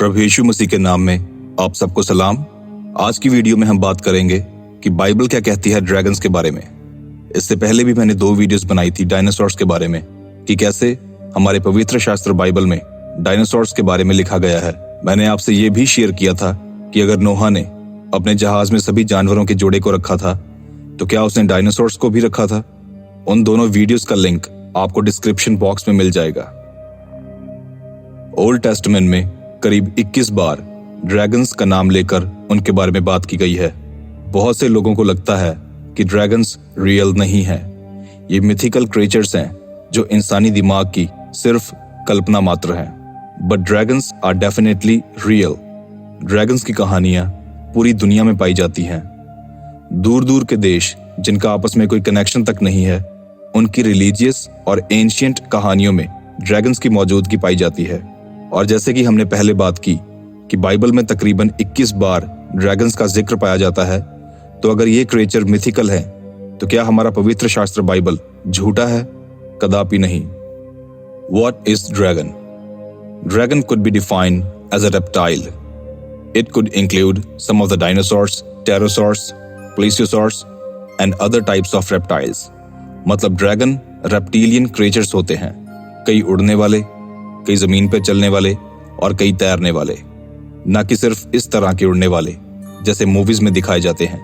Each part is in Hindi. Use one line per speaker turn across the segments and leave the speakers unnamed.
प्रभु यीशु मसीह के नाम में आप सबको सलाम। आज की वीडियो में हम बात करेंगे कि बाइबल क्या कहती है ड्रैगन्स के बारे में। इससे पहले भी मैंने 2 वीडियोस बनाई थी डायनासोर्स के बारे में कि कैसे हमारे पवित्र शास्त्र बाइबल में डायनासोर्स के बारे में लिखा गया है। मैंने आपसे ये भी शेयर किया था कि अगर नोहा ने अपने जहाज में सभी जानवरों के जोड़े को रखा था तो क्या उसने डायनासोर्स को भी रखा था। उन दोनों वीडियोस का लिंक आपको डिस्क्रिप्शन बॉक्स में मिल जाएगा। ओल्ड टेस्टामेंट में करीब 21 बार ड्रैगन्स का नाम लेकर उनके बारे में बात की गई है। बहुत से लोगों को लगता है कि ड्रैगन्स रियल नहीं है, ये मिथिकल क्रिएचर्स हैं जो इंसानी दिमाग की सिर्फ कल्पना मात्र हैं। But dragons are definitely real. Dragons की कहानियां पूरी दुनिया में पाई जाती हैं। दूर दूर के देश जिनका आपस में कोई कनेक्शन तक नहीं है, उनकी रिलीजियस और एंशिएंट कहानियों में ड्रैगन्स की मौजूदगी पाई जाती है। और जैसे कि हमने पहले बात की कि बाइबल में तकरीबन 21 बार ड्रैगन्स का जिक्र पाया जाता है, तो अगर ये क्रिएचर मिथिकल है तो क्या हमारा पवित्र शास्त्र बाइबल झूठा है? कदापि नहीं। What is dragon? Dragon could be defined as a reptile. It could include some of the dinosaurs, pterosaurs, plesiosaurs and other types of reptiles. मतलब ड्रैगन रेप्टिलियन क्रिएचर्स होते हैं, कई उड़ने वाले, कई जमीन पर चलने वाले और कई तैरने वाले, ना कि सिर्फ इस तरह के उड़ने वाले जैसे मूवीज में दिखाए जाते हैं।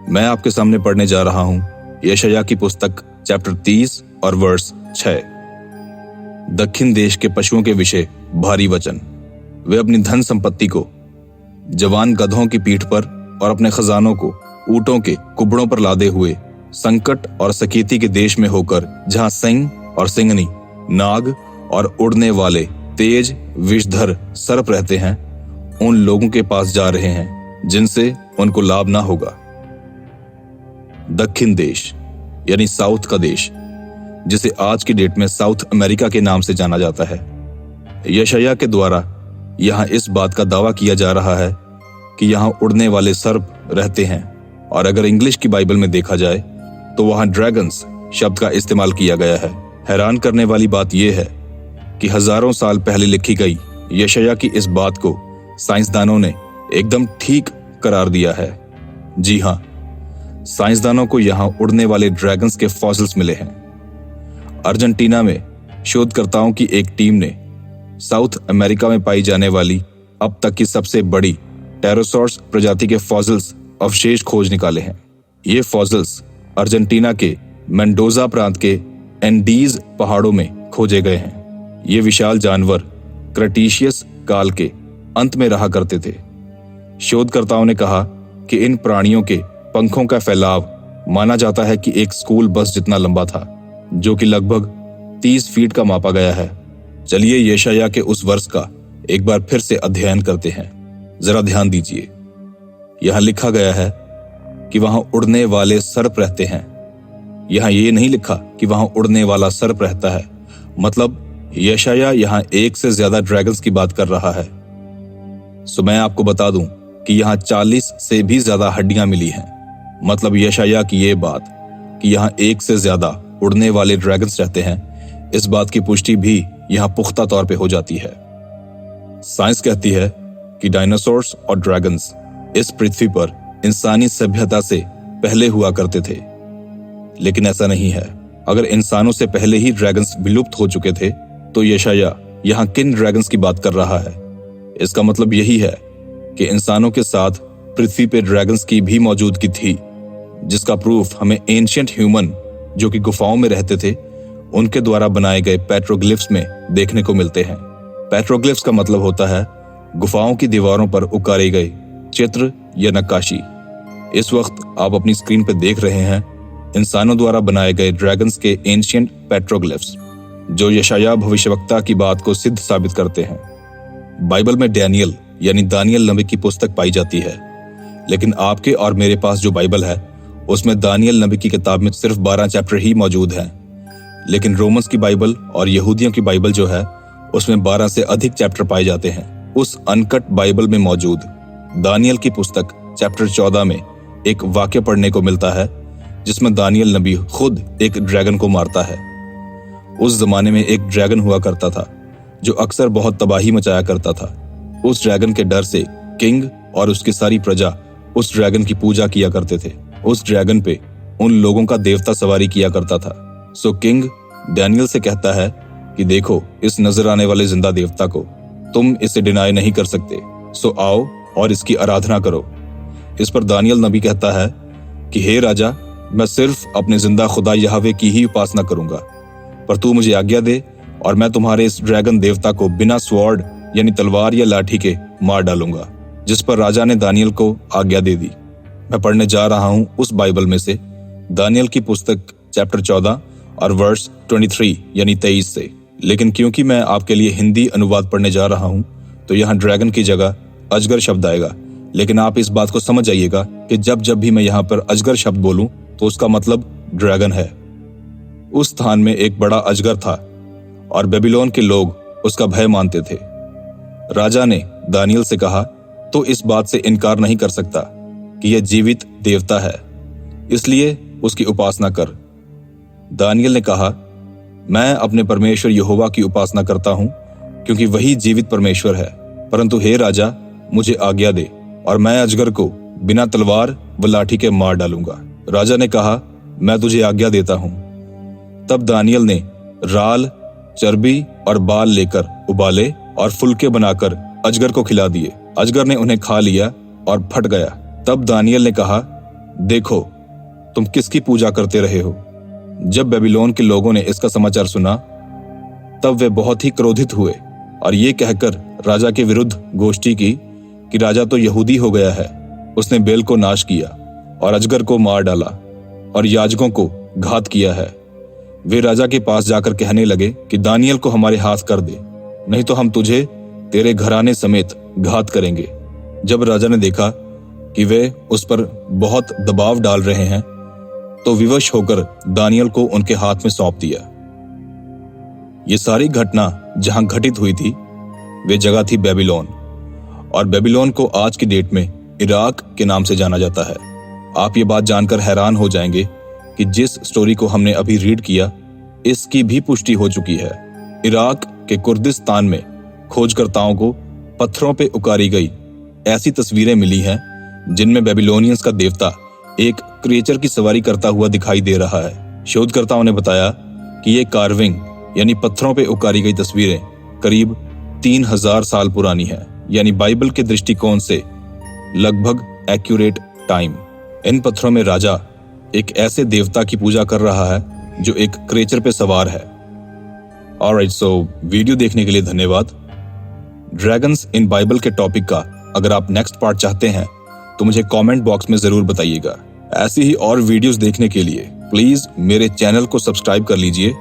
मैं आपके सामने पढ़ने जा रहा हूं यशायाह की पुस्तक चैप्टर 30 और वर्स 6। दक्षिण देश के पशुओं के विषय भारी वचन। वे अपनी धन संपत्ति को जवान गधों की पीठ पर और अपने खजानों को ऊंटों के कुबड़ों पर लादे हुए संकट और सकेती के देश में होकर, जहां सिंह और सिंगनी, नाग और उड़ने वाले तेज विषधर सर्प रहते हैं, उन लोगों के पास जा रहे हैं जिनसे उनको लाभ ना होगा। दक्षिण देश यानी साउथ का देश, जिसे आज की डेट में साउथ अमेरिका के नाम से जाना जाता है। यशायाह के द्वारा यहां इस बात का दावा किया जा रहा है कि यहां उड़ने वाले सर्प रहते हैं, और अगर इंग्लिश की बाइबल में देखा जाए तो वहां ड्रैगन्स शब्द का इस्तेमाल किया गया है। हैरान करने वाली बात यह है कि हजारों साल पहले लिखी गई यशायाह की इस बात को साइंसदानों ने एकदम ठीक करार दिया है। जी हां, साइंसदानों को यहां उड़ने वाले ड्रैगन्स के फॉसिल्स मिले हैं। अर्जेंटीना में शोधकर्ताओं की एक टीम ने साउथ अमेरिका में पाई जाने वाली अब तक की सबसे बड़ी टेरोसॉर्स प्रजाति के फॉसिल्स अवशेष खोज निकाले हैं। ये फॉसिल्स अर्जेंटीना के मेंडोजा प्रांत के एंडीज पहाड़ों में खोजे गए हैं। ये विशाल जानवर क्रेटेशियस काल के अंत में रहा करते थे। शोधकर्ताओं ने कहा कि इन प्राणियों के पंखों का फैलाव माना जाता है कि एक स्कूल बस जितना लंबा था, जो कि लगभग 30 फीट का मापा गया है। चलिए यशायाह के उस वर्ष का एक बार फिर से अध्ययन करते हैं। जरा ध्यान दीजिए, यहां लिखा गया है कि वहां उड़ने वाले सर्प रहते हैं। यहां ये नहीं लिखा कि वहां उड़ने वाला सर्प रहता है। मतलब यशायाह यहां एक से ज्यादा ड्रैगन्स की बात कर रहा है। सो मैं आपको बता दूं कि यहां 40 से भी ज्यादा हड्डियां मिली हैं। मतलब यशायाह की ये बात कि यहां एक से ज्यादा उड़ने वाले ड्रैगन्स रहते हैं, इस बात की पुष्टि भी यहां पुख्ता तौर पे हो जाती है। साइंस कहती है कि डायनासोर्स और ड्रैगन्स इस पृथ्वी पर इंसानी सभ्यता से पहले हुआ करते थे, लेकिन ऐसा नहीं है। अगर इंसानों से पहले ही ड्रैगन्स विलुप्त हो चुके थे तो यशायाह यहां किन ड्रैगन्स की बात कर रहा है? इसका मतलब यही है कि इंसानों के साथ पृथ्वी पे ड्रैगन्स की भी मौजूदगी थी, जिसका प्रूफ हमें एंशिएंट ह्यूमन जो कि गुफाओं में रहते थे, उनके द्वारा बनाए गए पेट्रोग्लिफ्स में देखने को मिलते हैं। पेट्रोग्लिफ्स का मतलब होता है गुफाओं की दीवारों पर उकारे गए चित्र या नक्काशी। इस वक्त आप अपनी स्क्रीन पर देख रहे हैं इंसानों द्वारा बनाए गए ड्रैगन्स के एंशिएंट पेट्रोग्लिफ्स, जो यशायाह भविष्यवक्ता की बात को सिद्ध साबित करते हैं। बाइबल में डैनियल यानी दानियल नबी की पुस्तक पाई जाती है, लेकिन आपके और मेरे पास जो बाइबल है उसमें दानियल नबी की किताब में सिर्फ 12 चैप्टर ही मौजूद हैं। लेकिन रोमन्स की बाइबल और यहूदियों की बाइबल जो है उसमें 12 से अधिक चैप्टर पाए जाते हैं। उस अनकट बाइबल में मौजूद दानियल की पुस्तक चैप्टर 14 में एक वाक्य पढ़ने को मिलता है जिसमें दानियल नबी खुद एक ड्रैगन को मारता है। उस जमाने में एक ड्रैगन हुआ करता था जो अक्सर बहुत तबाही मचाया करता था। उस ड्रैगन के डर से किंग और उसकी सारी प्रजा उस ड्रैगन की पूजा किया करते थे। उस ड्रैगन पे उन लोगों का देवता सवारी किया करता था। सो किंग डैनियल से कहता है कि देखो, इस नजर आने वाले जिंदा देवता को तुम इसे डिनाई नहीं कर सकते, सो आओ और इसकी आराधना करो। इस पर दानियल नबी कहता है कि हे राजा, मैं सिर्फ अपने जिंदा खुदा यहवे की ही उपासना करूंगा, पर तू मुझे आज्ञा दे और मैं तुम्हारे इस ड्रैगन देवता को बिना स्वॉर्ड यानी तलवार या लाठी के मार डालूंगा। जिस पर राजा ने दानियल को आज्ञा दे दी। मैं पढ़ने जा रहा हूं उस बाइबल में से दानियल की पुस्तक चैप्टर 14 और वर्स 23 यानी 23 से। लेकिन क्योंकि मैं आपके लिए हिंदी अनुवाद पढ़ने जा रहा हूं तो यहाँ ड्रैगन की जगह अजगर शब्द आएगा। लेकिन आप इस बात को समझ जाइएगा कि जब जब भी मैं यहाँ पर अजगर शब्द बोलूं तो उसका मतलब ड्रैगन है। उस स्थान में एक बड़ा अजगर था और बेबीलोन के लोग उसका भय मानते थे। राजा ने दानियल से कहा, तो इस बात से इनकार नहीं कर सकता कि यह जीवित देवता है, इसलिए उसकी उपासना कर। दानियल ने कहा, मैं अपने परमेश्वर यहोवा की उपासना करता हूं क्योंकि वही जीवित परमेश्वर है। परंतु हे राजा, मुझे आज्ञा दे और मैं अजगर को बिना तलवार व लाठी के मार डालूंगा। राजा ने कहा, मैं तुझे आज्ञा देता हूं। तब दानियल ने राल, चर्बी और बाल लेकर उबाले और फुलके बनाकर अजगर को खिला दिए। अजगर ने उन्हें खा लिया और फट गया। तब दानियल ने कहा, देखो, तुम किसकी पूजा करते रहे हो? जब बेबीलोन के लोगों ने इसका समाचार सुना तब वे बहुत ही क्रोधित हुए और ये कहकर राजा के विरुद्ध गोष्ठी की कि राजा तो यहूदी हो गया है। उसने बेल को नाश किया और अजगर को मार डाला और याजकों को घात किया है। वे राजा के पास जाकर कहने लगे कि दानियल को हमारे हाथ कर दे, नहीं तो हम तुझे तेरे घराने समेत घात करेंगे। जब राजा ने देखा कि वे उस पर बहुत दबाव डाल रहे हैं तो विवश होकर दानियल को उनके हाथ में सौंप दिया। ये सारी घटना जहां घटित हुई थी वे जगह थी बेबीलोन, और बेबीलोन को आज की डेट में इराक के नाम से जाना जाता है। आप ये बात जानकर हैरान हो जाएंगे कि जिस स्टोरी को हमने अभी रीड किया इसकी भी पुष्टि हो चुकी है। इराक के कुर्दिस्तान में खोजकर्ताओं को पत्थरों पे उकारी गई ऐसी तस्वीरें मिली हैं जिनमें बेबीलोनियंस का देवता एक क्रिएचर की सवारी करता हुआ दिखाई दे रहा है। शोधकर्ताओं ने बताया कि ये कार्विंग यानी पत्थरों पे उकारी गई तस्वीरें करीब 3000 साल पुरानी है, यानी बाइबल के दृष्टिकोण से लगभग एक्यूरेट टाइम। इन पत्थरों में राजा एक ऐसे देवता की पूजा कर रहा है जो एक क्रिएचर पे सवार है। ऑलराइट, सो वीडियो देखने के लिए धन्यवाद। ड्रैगन्स इन बाइबल के टॉपिक का अगर आप नेक्स्ट पार्ट चाहते हैं तो मुझे कमेंट बॉक्स में जरूर बताइएगा। ऐसी ही और वीडियोस देखने के लिए प्लीज मेरे चैनल को सब्सक्राइब कर लीजिए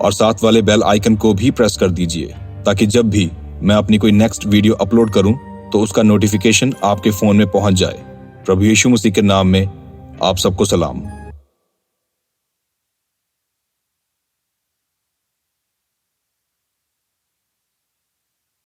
और साथ वाले बेल आइकन को भी प्रेस कर दीजिए ताकि जब भी मैं अपनी कोई नेक्स्ट वीडियो अपलोड करूं तो उसका नोटिफिकेशन आपके फोन में पहुंच जाए। प्रभु यीशु मसीह के नाम में आप सबको सलाम।